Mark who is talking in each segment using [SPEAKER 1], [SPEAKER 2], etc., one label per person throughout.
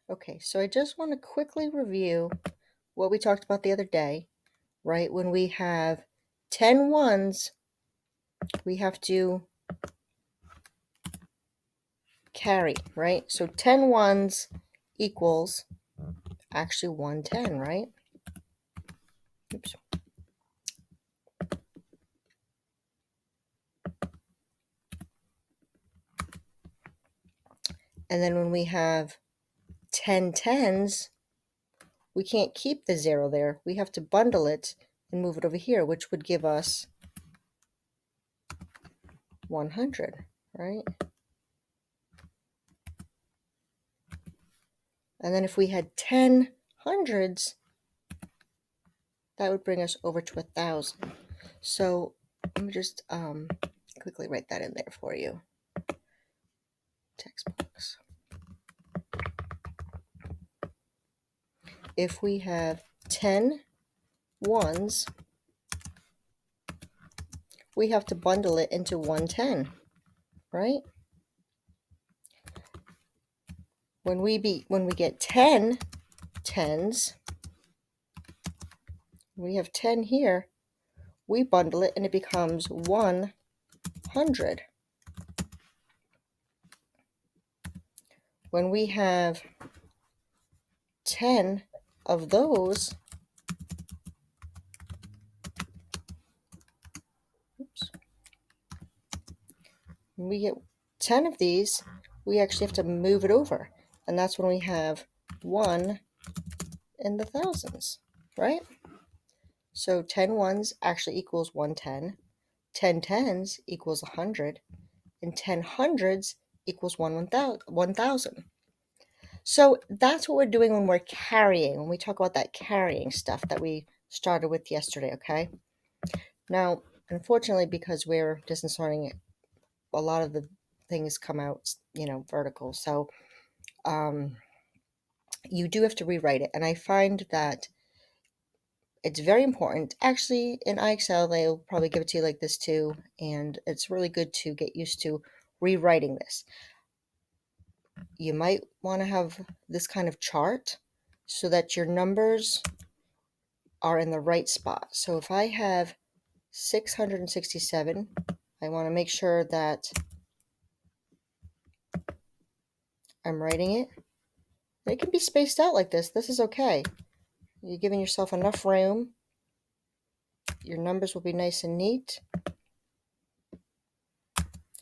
[SPEAKER 1] Okay, so I just want to quickly review what we talked about the other day, right? When we have 10 ones, we have to carry, right? So 10 ones equals actually 110, right? Oops. And then when we have 10 tens, we can't keep the 0 there. We have to bundle it and move it over here, which would give us 100, right? And then if we had 10 hundreds, that would bring us over to 1,000. So let me just quickly write that in there for you. Text box. If we have 10 ones, we have to bundle it into 110, right? When we get 10 tens, we have 10 here, we bundle it and it becomes 100. When we have 10 of those, when we get 10 of these, we actually have to move it over. And that's when we have 1 in the thousands, right? So 10 ones actually equals 110. 10 tens equals 100. And 10 hundreds equals 1,000. So that's what we're doing when we're carrying, when we talk about that carrying stuff that we started with yesterday, okay? Now, unfortunately, because we're distance learning, a lot of the things come out, vertical. So you do have to rewrite it. And I find that it's very important. Actually, in iExcel, they'll probably give it to you like this too. And it's really good to get used to rewriting this. You might want to have this kind of chart so that your numbers are in the right spot. So if I have 667, I want to make sure that I'm writing it. It can be spaced out like this. This is okay. You're giving yourself enough room. Your numbers will be nice and neat.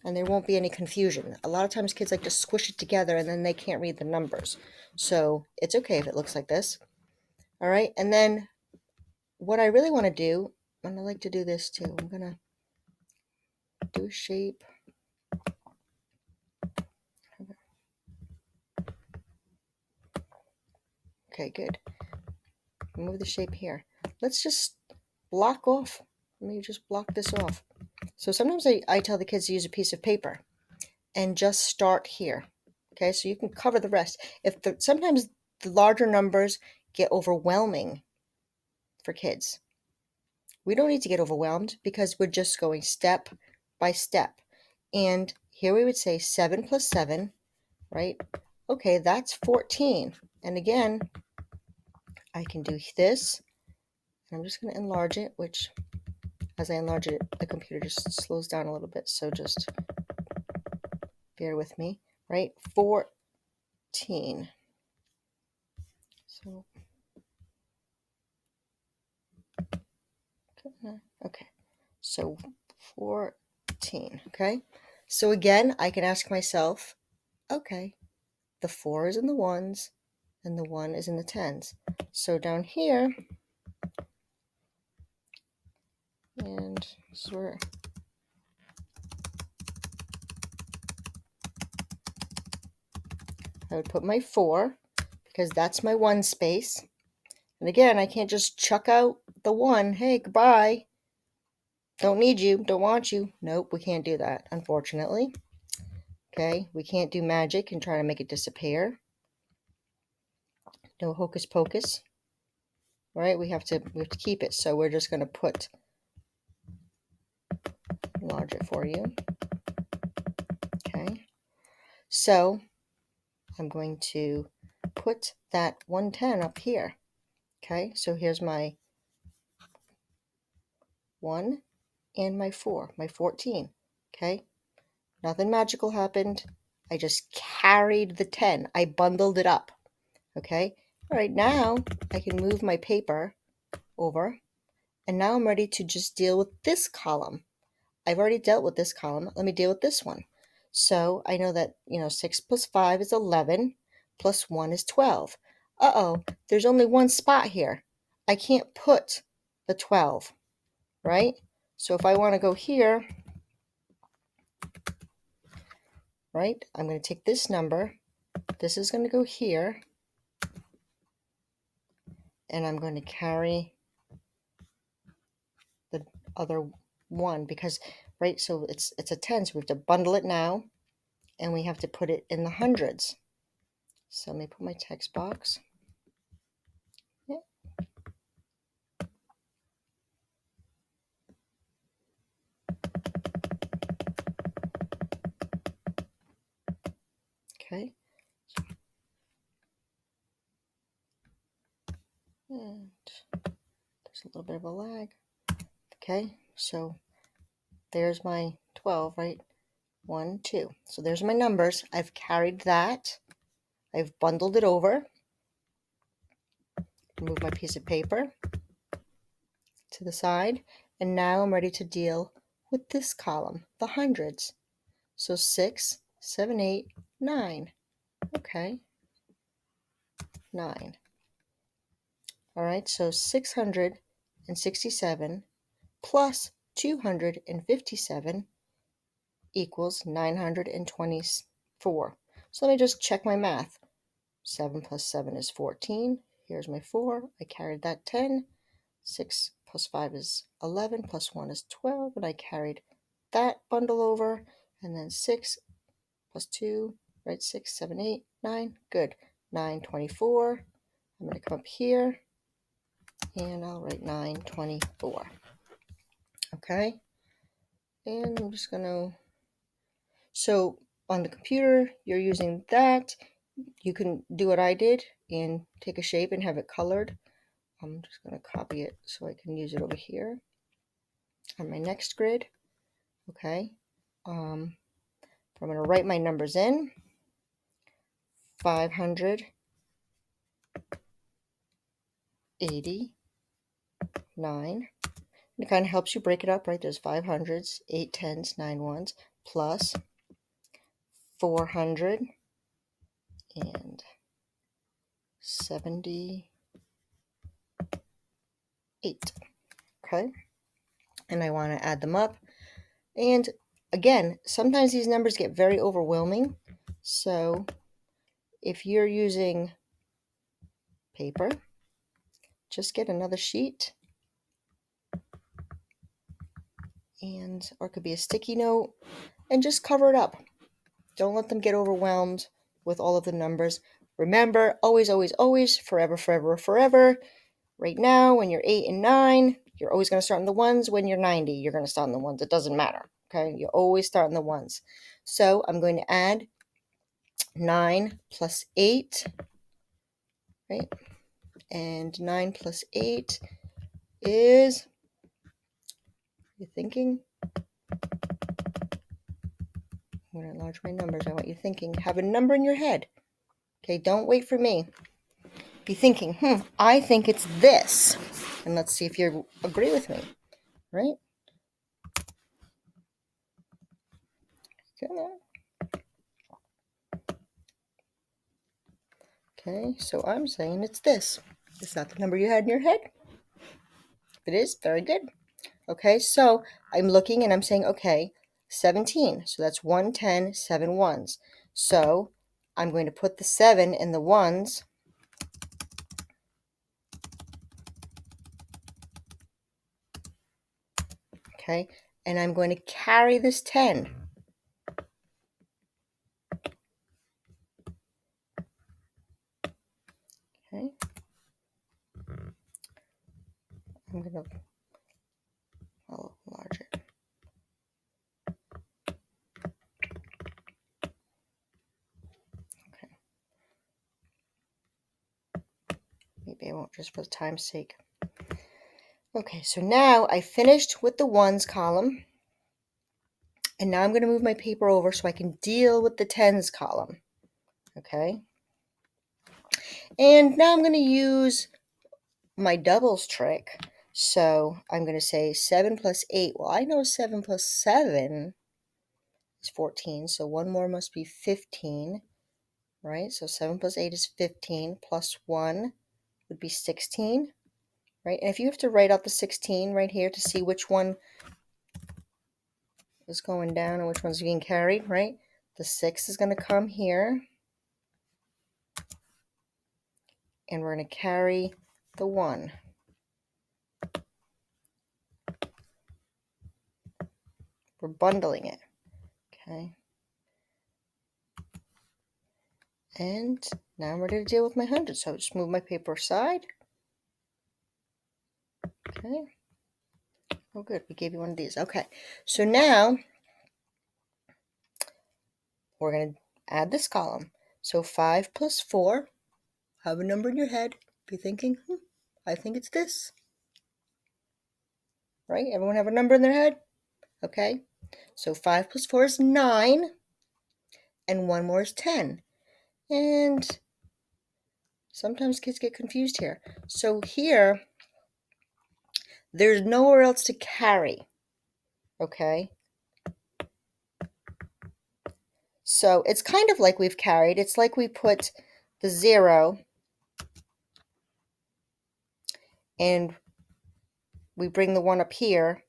[SPEAKER 1] And there won't be any confusion. A lot of times kids like to squish it together and then they can't read the numbers. So it's okay if it looks like this. All right, and then what I really want to do, and I like to do this too, I'm going to do a shape. Okay, good. Move the shape here. Let's just block off. Let me just block this off. So sometimes I tell the kids to use a piece of paper and just start here. Okay, so you can cover the rest. Sometimes the larger numbers get overwhelming for kids. We don't need to get overwhelmed because we're just going step by step. And here we would say 7 plus 7, right? Okay, that's 14. And again, I can do this. I'm just going to enlarge it, which as I enlarge it, the computer just slows down a little bit. So just bear with me, right? 14. So, okay. So 14, okay? So again, I can ask myself, okay, the 4 is in the ones and the 1 is in the tens. So down here, and this is where I would put my 4 because that's my 1 space. And again, I can't just chuck out the 1. Hey, goodbye. Don't need you. Don't want you. Nope, we can't do that, unfortunately. Okay, we can't do magic and try to make it disappear. No hocus pocus. Right? We have to keep it. So we're just going to enlarge it for you. Okay. So I'm going to put that 110 up here. Okay, so here's my 1 and my 4, my 14. Okay, nothing magical happened. I just carried the 10. I bundled it up. Okay, all right, now I can move my paper over, and now I'm ready to just deal with this column. I've already dealt with this column. Let me deal with this one. So I know that, 6 plus 5 is 11, plus 1 is 12. Uh-oh, there's only one spot here. I can't put the 12, right? So if I want to go here, right, I'm going to take this number. This is going to go here, and I'm going to carry the other one because, right, so it's a 10, so we have to bundle it now, and we have to put it in the hundreds. So let me put my text box. Yeah. Okay. And there's a little bit of a lag. Okay, so there's my 12, right? 1, 2. So there's my numbers. I've carried that. I've bundled it over. Move my piece of paper to the side. And now I'm ready to deal with this column, the hundreds. So 6, 7, 8, 9. Okay, 9. All right, so 667 plus 257 equals 924. So let me just check my math. 7 plus 7 is 14. Here's my 4. I carried that 10. 6 plus 5 is 11, plus 1 is 12, and I carried that bundle over. And then 6 plus 2, right? 6, 7, 8, 9. Good. 924. I'm going to come up here, and I'll write 924. Okay? And I'm just going to... So on the computer, you're using that. You can do what I did and take a shape and have it colored. I'm just going to copy it so I can use it over here on my next grid. Okay. I'm going to write my numbers in. 589. It kind of helps you break it up, right? There's 500s, 8 10s, 9 1s, plus 478. Okay. And I want to add them up. And again, sometimes these numbers get very overwhelming. So if you're using paper, just get another sheet, or it could be a sticky note, and just cover it up. Don't let them get overwhelmed with all of the numbers. Remember, always, always, always, forever, forever, forever. Right now, when you're 8 and 9, you're always going to start in the ones. When you're 90, you're going to start in the ones. It doesn't matter. Okay, you always start in the ones. So I'm going to add 9 plus 8, right? And 9 plus 8 is, you're thinking? I'm going to enlarge my numbers. I want you thinking. Have a number in your head. Okay, don't wait for me. Be thinking, I think it's this. And let's see if you agree with me, right? Come on. Okay, so I'm saying it's this. Is that the number you had in your head? If it is, very good. Okay, so I'm looking and I'm saying, okay, 17. So that's 1, 10, 7 ones. So I'm going to put the 7 in the ones. Okay, and I'm going to carry this 10. Okay. I'm going to enlarge it. Okay. I won't, just for time's sake. Okay, so now I finished with the ones column. And now I'm going to move my paper over so I can deal with the tens column. Okay. And now I'm going to use my doubles trick. So I'm going to say 7 plus 8. Well, I know 7 plus 7 is 14. So one more must be 15. Right? So 7 plus 8 is 15. Plus 1 would be 16. Right? And if you have to write out the 16 right here to see which one is going down and which one's being carried, right? The 6 is going to come here. And we're going to carry the 1. We're bundling it. Okay. And now I'm ready to deal with my 100. So I'll just move my paper aside. Okay. Oh, good. We gave you one of these. Okay. So now we're going to add this column. So 5 plus 4. Have a number in your head. Be thinking, I think it's this. Right? Everyone have a number in their head? Okay. So 5 plus 4 is 9. And one more is 10. And sometimes kids get confused here. So here, there's nowhere else to carry. Okay. So it's kind of like we've carried. It's like we put the 0 and we bring the 1 up here.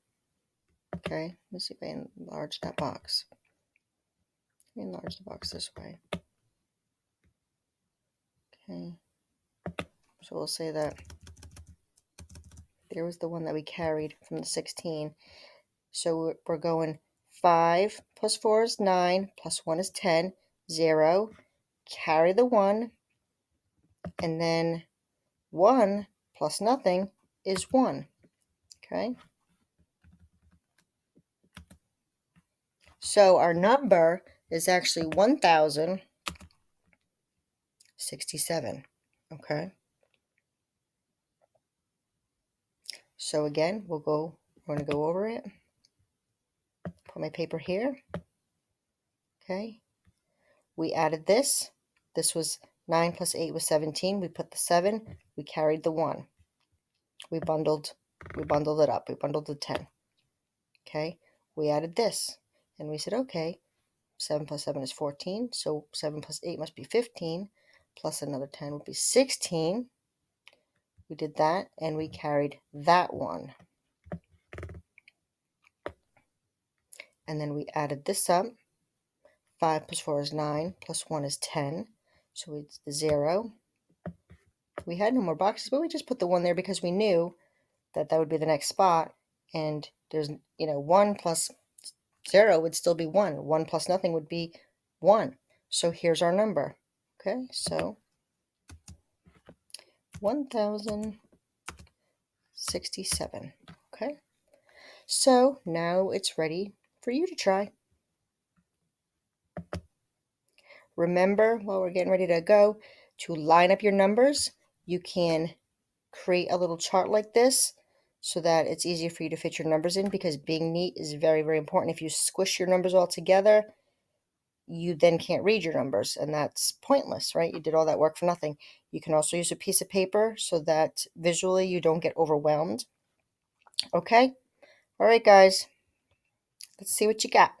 [SPEAKER 1] Okay, let me see if I enlarge that box. Let me enlarge the box this way. Okay, so we'll say that there was the one that we carried from the 16. So we're going 5 plus 4 is 9, plus 1 is 10, 0, carry the 1, and then 1 plus nothing is 1. Okay. So our number is actually 1,067. Okay. So again, we're going to go over it. Put my paper here. Okay. We added this. This was 9 plus 8 was 17. We put the 7. We carried the 1. We bundled it up. We bundled the 10. Okay. We added this. And we said, okay, 7 plus 7 is 14. So 7 plus 8 must be 15. Plus another 10 would be 16. We did that, and we carried that 1. And then we added this up. 5 plus 4 is 9, plus 1 is 10. So it's the 0. We had no more boxes, but we just put the 1 there because we knew that that would be the next spot. And there's, 1 plus 0 would still be 1. 1 plus nothing would be 1. So here's our number. Okay, so 1,067. Okay, so now it's ready for you to try. Remember, while we're getting ready to go, to line up your numbers. You can create a little chart like this so that it's easier for you to fit your numbers in, because being neat is very, very important. If you squish your numbers all together, you then can't read your numbers, and that's pointless, right? You did all that work for nothing. You can also use a piece of paper so that visually you don't get overwhelmed. Okay? All right, guys. Let's see what you got.